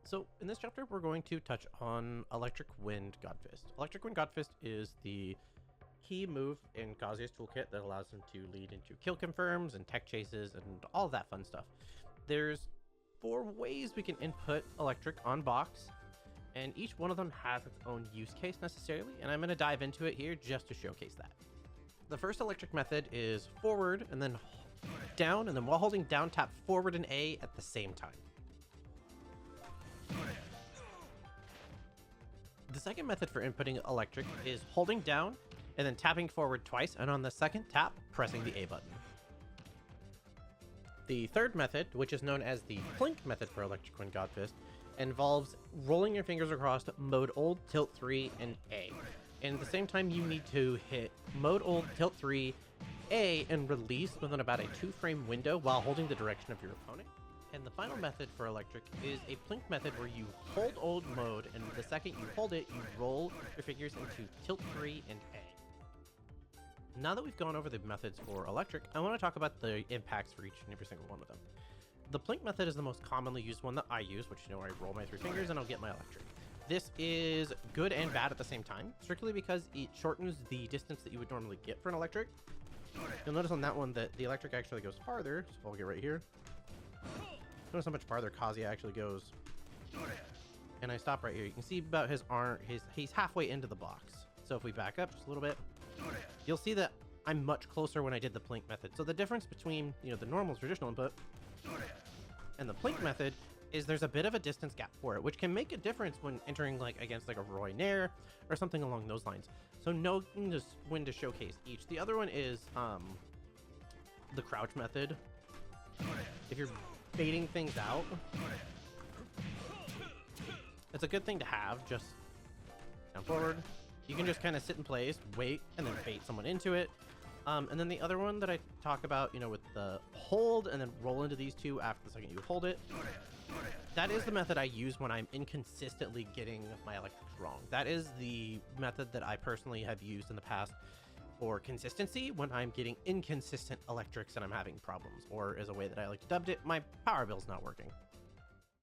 So in this chapter, we're going to touch on Electric Wind Godfist. Electric Wind Godfist is the key move in Kazuya's toolkit that allows him to lead into kill confirms and tech chases and all that fun stuff. There's 4 ways we can input Electric on box, and each one of them has its own use case necessarily, and I'm going to dive into it here just to showcase that. The first Electric method is forward and then down, and then while holding down, tap forward and A at the same time. The second method for inputting Electric is holding down and then tapping forward twice, and on the second tap, pressing the A button. The third method, which is known as the Plink method for Electric Wind Godfist, involves rolling your fingers across Mode Old, Tilt 3, and A. And at the same time, you need to hit Mode Old, Tilt 3, A, and release within about a 2-frame window while holding the direction of your opponent. And the final method for Electric is a Plink method where you hold old mode, and the second you hold it, you roll your fingers into Tilt 3 and A. Now that we've gone over the methods for Electric, I want to talk about the impacts for each and every single one of them. The Plink method is the most commonly used one that I use, which, I roll my 3 fingers and I'll get my Electric. This is good and bad at the same time, strictly because it shortens the distance that you would normally get for an Electric. You'll notice on that one that the Electric actually goes farther, so I'll get right here. Notice how much farther Kazuya actually goes. And I stop right here. You can see about his arm, he's halfway into the box. So if we back up just a little bit, you'll see that I'm much closer when I did the Plink method. So the difference between, the normal traditional input and the Plink method is there's a bit of a distance gap for it, which can make a difference when entering against a Roy Nair or something along those lines. So know just when to showcase each. The other one is the crouch method. If you're baiting things out, it's a good thing to have. Just down forward, you can just kind of sit in place, wait, and then bait someone into it. And then the other one that I talk about, with the hold and then roll into these two after the second you hold it, that is the method I use when I'm inconsistently getting my Electrics wrong. That is the method that I personally have used in the past for consistency when I'm getting inconsistent Electrics and I'm having problems, or as a way that I like to dub it, my power bill's not working.